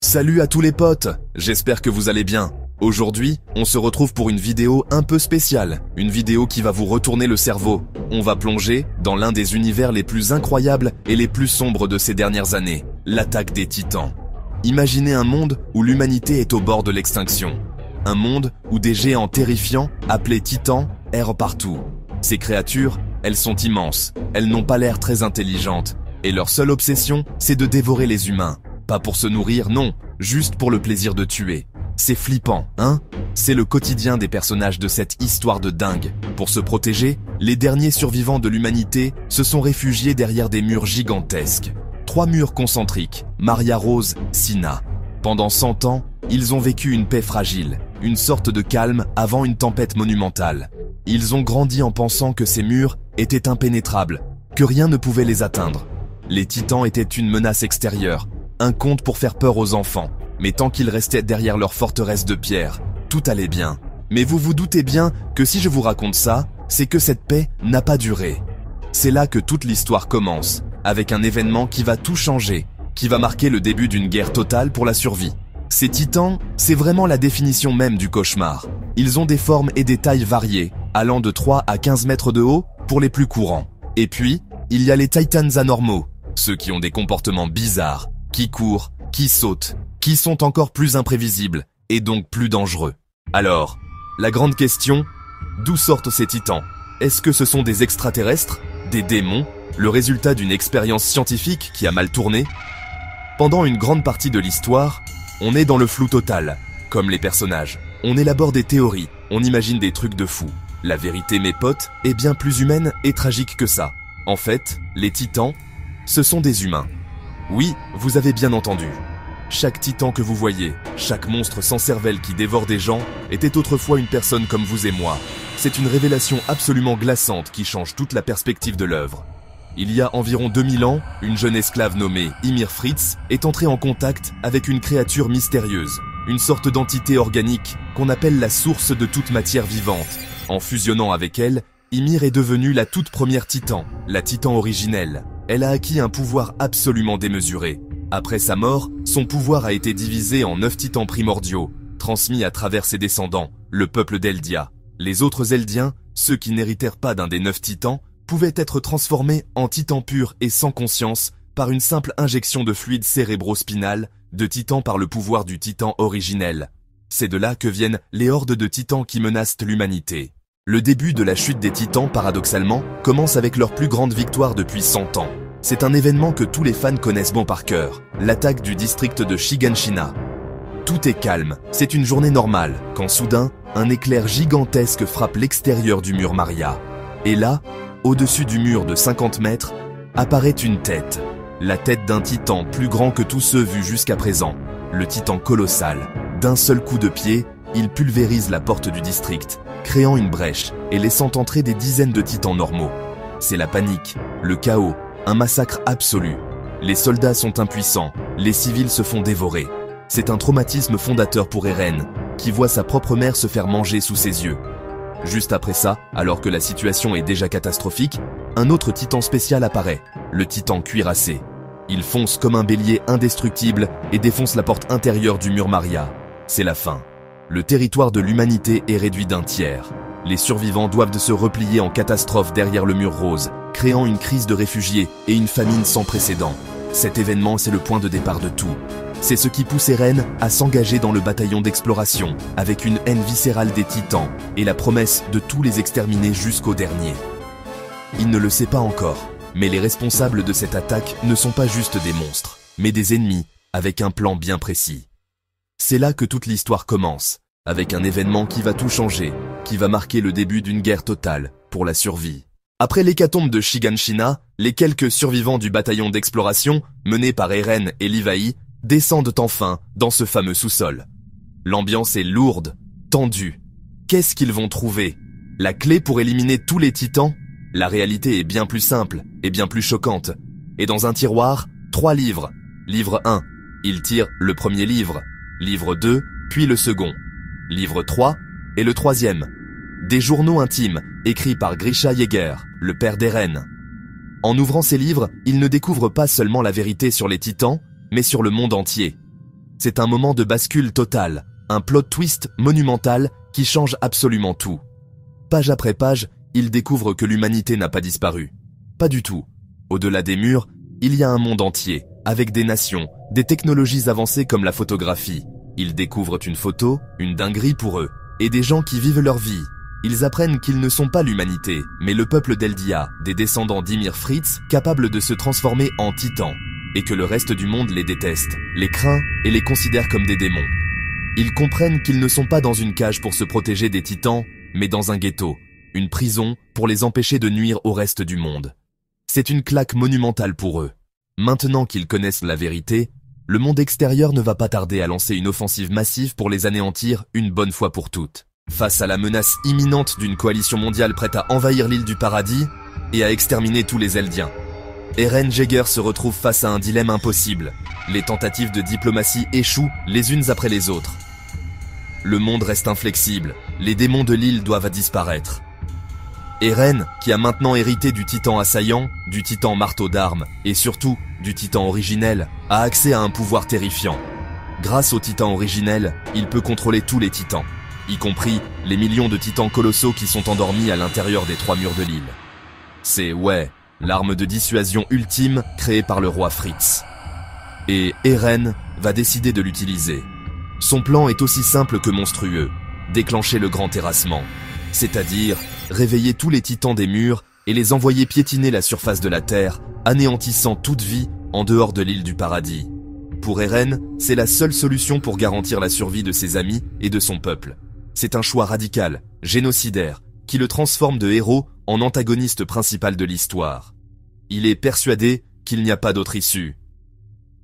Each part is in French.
Salut à tous les potes, j'espère que vous allez bien. Aujourd'hui, on se retrouve pour une vidéo un peu spéciale, une vidéo qui va vous retourner le cerveau. On va plonger dans l'un des univers les plus incroyables et les plus sombres de ces dernières années, l'attaque des Titans. Imaginez un monde où l'humanité est au bord de l'extinction. Un monde où des géants terrifiants, appelés Titans, errent partout. Ces créatures, elles sont immenses, elles n'ont pas l'air très intelligentes, et leur seule obsession, c'est de dévorer les humains. Pas pour se nourrir, non, juste pour le plaisir de tuer. C'est flippant, hein? C'est le quotidien des personnages de cette histoire de dingue. Pour se protéger, les derniers survivants de l'humanité se sont réfugiés derrière des murs gigantesques. 3 murs concentriques, Maria Rose, Sina. Pendant 100 ans, ils ont vécu une paix fragile, une sorte de calme avant une tempête monumentale. Ils ont grandi en pensant que ces murs étaient impénétrables, que rien ne pouvait les atteindre. Les Titans étaient une menace extérieure, un conte pour faire peur aux enfants. Mais tant qu'ils restaient derrière leur forteresse de pierre, tout allait bien. Mais vous vous doutez bien que si je vous raconte ça, c'est que cette paix n'a pas duré. C'est là que toute l'histoire commence, avec un événement qui va tout changer, qui va marquer le début d'une guerre totale pour la survie. Ces Titans, c'est vraiment la définition même du cauchemar. Ils ont des formes et des tailles variées, allant de 3 à 15 mètres de haut pour les plus courants. Et puis, il y a les Titans anormaux, ceux qui ont des comportements bizarres, qui courent, qui sautent, qui sont encore plus imprévisibles et donc plus dangereux. Alors, la grande question, d'où sortent ces titans? Est-ce que ce sont des extraterrestres? Des démons? Le résultat d'une expérience scientifique qui a mal tourné? Pendant une grande partie de l'histoire, on est dans le flou total, comme les personnages. On élabore des théories, on imagine des trucs de fou. La vérité, mes potes, est bien plus humaine et tragique que ça. En fait, les titans, ce sont des humains. Oui, vous avez bien entendu. Chaque titan que vous voyez, chaque monstre sans cervelle qui dévore des gens, était autrefois une personne comme vous et moi. C'est une révélation absolument glaçante qui change toute la perspective de l'œuvre. Il y a environ 2000 ans, une jeune esclave nommée Ymir Fritz est entrée en contact avec une créature mystérieuse, une sorte d'entité organique qu'on appelle la source de toute matière vivante. En fusionnant avec elle, Ymir est devenue la toute première titan, la titan originelle. Elle a acquis un pouvoir absolument démesuré. Après sa mort, son pouvoir a été divisé en 9 titans primordiaux, transmis à travers ses descendants, le peuple d'Eldia. Les autres Eldiens, ceux qui n'héritèrent pas d'un des 9 titans, pouvaient être transformés en titans purs et sans conscience par une simple injection de fluide cérébro-spinal de titans par le pouvoir du titan originel. C'est de là que viennent les hordes de titans qui menacent l'humanité. Le début de la chute des titans, paradoxalement, commence avec leur plus grande victoire depuis 100 ans. C'est un événement que tous les fans connaissent bon par cœur, l'attaque du district de Shiganshina. Tout est calme, c'est une journée normale, quand soudain, un éclair gigantesque frappe l'extérieur du mur Maria. Et là, au-dessus du mur de 50 mètres, apparaît une tête. La tête d'un titan plus grand que tous ceux vus jusqu'à présent. Le titan colossal. D'un seul coup de pied, il pulvérise la porte du district, créant une brèche et laissant entrer des dizaines de titans normaux. C'est la panique, le chaos, un massacre absolu. Les soldats sont impuissants, les civils se font dévorer. C'est un traumatisme fondateur pour Eren, qui voit sa propre mère se faire manger sous ses yeux. Juste après ça, alors que la situation est déjà catastrophique, un autre titan spécial apparaît, le titan cuirassé. Il fonce comme un bélier indestructible et défonce la porte intérieure du mur Maria. C'est la fin. Le territoire de l'humanité est réduit d'un tiers. Les survivants doivent se replier en catastrophe derrière le mur rose, créant une crise de réfugiés et une famine sans précédent. Cet événement, c'est le point de départ de tout. C'est ce qui pousse Eren à s'engager dans le bataillon d'exploration, avec une haine viscérale des titans et la promesse de tous les exterminer jusqu'au dernier. Il ne le sait pas encore, mais les responsables de cette attaque ne sont pas juste des monstres, mais des ennemis avec un plan bien précis. C'est là que toute l'histoire commence, avec un événement qui va tout changer, qui va marquer le début d'une guerre totale pour la survie. Après l'hécatombe de Shiganshina, les quelques survivants du bataillon d'exploration, menés par Eren et Levi, descendent enfin dans ce fameux sous-sol. L'ambiance est lourde, tendue. Qu'est-ce qu'ils vont trouver? La clé pour éliminer tous les titans? La réalité est bien plus simple et bien plus choquante. Et dans un tiroir, 3 livres. Livre 1, il tire le premier livre. Livre 2, puis le second. Livre 3 et le troisième. Des journaux intimes, écrits par Grisha Yeager, le père d'Eren. En ouvrant ces livres, il ne découvre pas seulement la vérité sur les titans, mais sur le monde entier. C'est un moment de bascule totale, un plot twist monumental qui change absolument tout. Page après page, il découvre que l'humanité n'a pas disparu. Pas du tout. Au-delà des murs, il y a un monde entier, avec des nations, des technologies avancées comme la photographie. Ils découvrent une photo, une dinguerie pour eux, et des gens qui vivent leur vie. Ils apprennent qu'ils ne sont pas l'humanité, mais le peuple d'Eldia, des descendants d'Ymir Fritz, capables de se transformer en titans, et que le reste du monde les déteste, les craint et les considère comme des démons. Ils comprennent qu'ils ne sont pas dans une cage pour se protéger des titans, mais dans un ghetto, une prison pour les empêcher de nuire au reste du monde. C'est une claque monumentale pour eux. Maintenant qu'ils connaissent la vérité, le monde extérieur ne va pas tarder à lancer une offensive massive pour les anéantir une bonne fois pour toutes. Face à la menace imminente d'une coalition mondiale prête à envahir l'île du paradis et à exterminer tous les Eldiens, Eren Jaeger se retrouve face à un dilemme impossible. Les tentatives de diplomatie échouent les unes après les autres. Le monde reste inflexible, les démons de l'île doivent disparaître. Eren, qui a maintenant hérité du titan assaillant, du titan marteau d'armes et surtout du titan originel, a accès à un pouvoir terrifiant. Grâce au titan originel, il peut contrôler tous les titans, y compris les millions de titans colossaux qui sont endormis à l'intérieur des 3 murs de l'île. C'est, l'arme de dissuasion ultime créée par le roi Fritz. Et Eren va décider de l'utiliser. Son plan est aussi simple que monstrueux, déclencher le grand terrassement, c'est-à-dire réveiller tous les titans des murs et les envoyer piétiner la surface de la terre, anéantissant toute vie en dehors de l'île du paradis. Pour Eren, c'est la seule solution pour garantir la survie de ses amis et de son peuple. C'est un choix radical, génocidaire, qui le transforme de héros en antagoniste principal de l'histoire. Il est persuadé qu'il n'y a pas d'autre issue.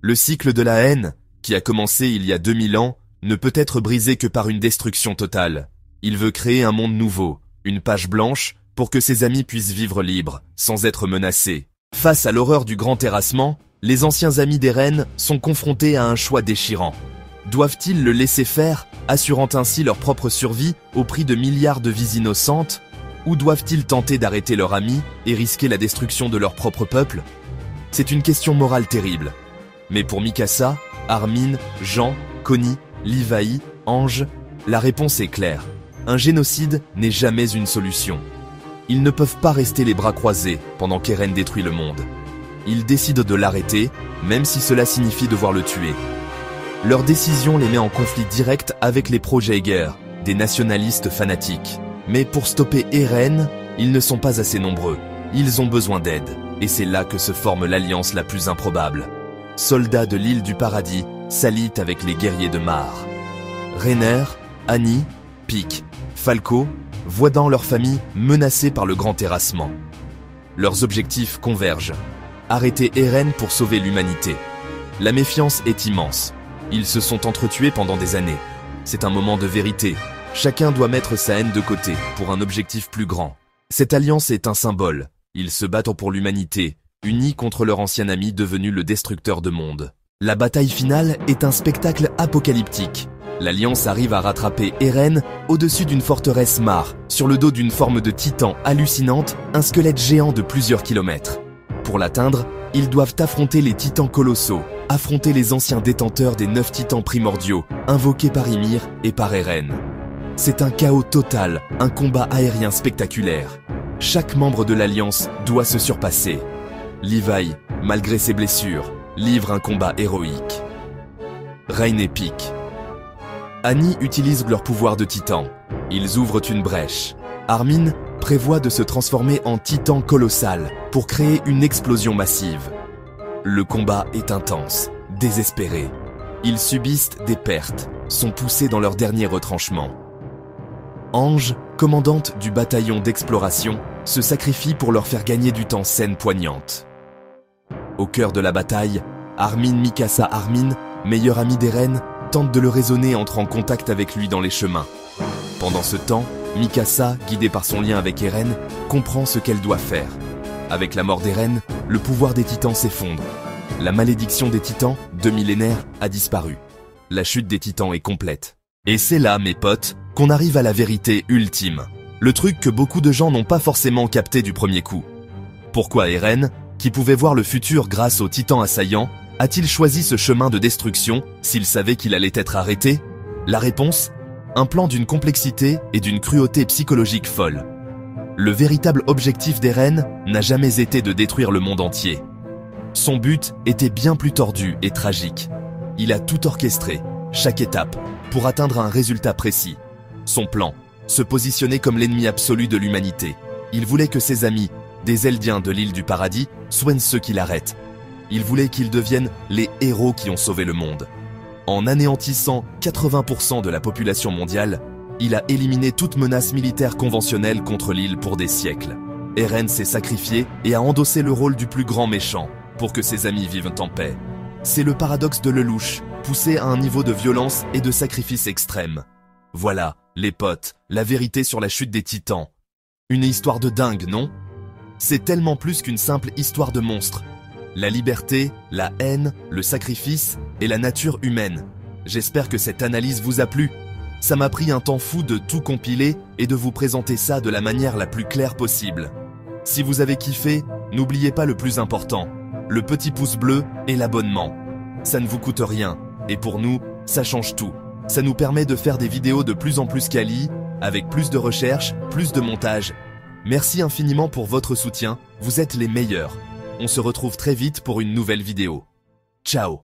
Le cycle de la haine, qui a commencé il y a 2000 ans, ne peut être brisé que par une destruction totale. Il veut créer un monde nouveau, une page blanche, pour que ses amis puissent vivre libres, sans être menacés. Face à l'horreur du grand terrassement, les anciens amis d'Eren sont confrontés à un choix déchirant. Doivent-ils le laisser faire, assurant ainsi leur propre survie au prix de milliards de vies innocentes, ou doivent-ils tenter d'arrêter leur ami et risquer la destruction de leur propre peuple? C'est une question morale terrible. Mais pour Mikasa, Armin, Jean, Connie, Levi, Ange, la réponse est claire. Un génocide n'est jamais une solution. Ils ne peuvent pas rester les bras croisés pendant qu'Eren détruit le monde. Ils décident de l'arrêter, même si cela signifie devoir le tuer. Leur décision les met en conflit direct avec les pro-Jaeger, des nationalistes fanatiques. Mais pour stopper Eren, ils ne sont pas assez nombreux. Ils ont besoin d'aide, et c'est là que se forme l'alliance la plus improbable. Soldats de l'île du paradis s'allient avec les guerriers de Mar. Reiner, Annie, Pyke, Falco voient dans leur famille menacée par le grand terrassement. Leurs objectifs convergent. Arrêter Eren pour sauver l'humanité. La méfiance est immense. Ils se sont entretués pendant des années. C'est un moment de vérité. Chacun doit mettre sa haine de côté pour un objectif plus grand. Cette alliance est un symbole. Ils se battent pour l'humanité, unis contre leur ancien ami devenu le destructeur de mondes. La bataille finale est un spectacle apocalyptique. L'Alliance arrive à rattraper Eren au-dessus d'une forteresse Mar, sur le dos d'une forme de titan hallucinante, un squelette géant de plusieurs kilomètres. Pour l'atteindre, ils doivent affronter les titans colossaux, affronter les anciens détenteurs des 9 titans primordiaux, invoqués par Ymir et par Eren. C'est un chaos total, un combat aérien spectaculaire. Chaque membre de l'Alliance doit se surpasser. Levi, malgré ses blessures, livre un combat héroïque. Rein et Pyke. Annie utilise leur pouvoir de titan. Ils ouvrent une brèche. Armin prévoit de se transformer en titan colossal pour créer une explosion massive. Le combat est intense, désespéré. Ils subissent des pertes, sont poussés dans leur dernier retranchement. Ange, commandante du bataillon d'exploration, se sacrifie pour leur faire gagner du temps scène poignante. Au cœur de la bataille, Mikasa Armin, meilleur ami d'Eren, tente de le raisonner et entre en contact avec lui dans les chemins. Pendant ce temps, Mikasa, guidée par son lien avec Eren, comprend ce qu'elle doit faire. Avec la mort d'Eren, le pouvoir des titans s'effondre. La malédiction des titans, 2 millénaires, a disparu. La chute des titans est complète. Et c'est là, mes potes, qu'on arrive à la vérité ultime. Le truc que beaucoup de gens n'ont pas forcément capté du premier coup. Pourquoi Eren, qui pouvait voir le futur grâce aux titans assaillants, A-t-il choisi ce chemin de destruction s'il savait qu'il allait être arrêté? La réponse? Un plan d'une complexité et d'une cruauté psychologique folle. Le véritable objectif d'Eren n'a jamais été de détruire le monde entier. Son but était bien plus tordu et tragique. Il a tout orchestré, chaque étape, pour atteindre un résultat précis. Son plan, se positionner comme l'ennemi absolu de l'humanité. Il voulait que ses amis, des Eldiens de l'île du Paradis, soient ceux qui l'arrêtent. Il voulait qu'ils deviennent les héros qui ont sauvé le monde. En anéantissant 80% de la population mondiale, il a éliminé toute menace militaire conventionnelle contre l'île pour des siècles. Eren s'est sacrifié et a endossé le rôle du plus grand méchant pour que ses amis vivent en paix. C'est le paradoxe de Lelouch, poussé à un niveau de violence et de sacrifice extrême. Voilà, les potes, la vérité sur la chute des Titans. Une histoire de dingue, non? C'est tellement plus qu'une simple histoire de monstre. La liberté, la haine, le sacrifice et la nature humaine. J'espère que cette analyse vous a plu. Ça m'a pris un temps fou de tout compiler et de vous présenter ça de la manière la plus claire possible. Si vous avez kiffé, n'oubliez pas le plus important, le petit pouce bleu et l'abonnement. Ça ne vous coûte rien, et pour nous, ça change tout. Ça nous permet de faire des vidéos de plus en plus quali, avec plus de recherche, plus de montage. Merci infiniment pour votre soutien, vous êtes les meilleurs. On se retrouve très vite pour une nouvelle vidéo. Ciao!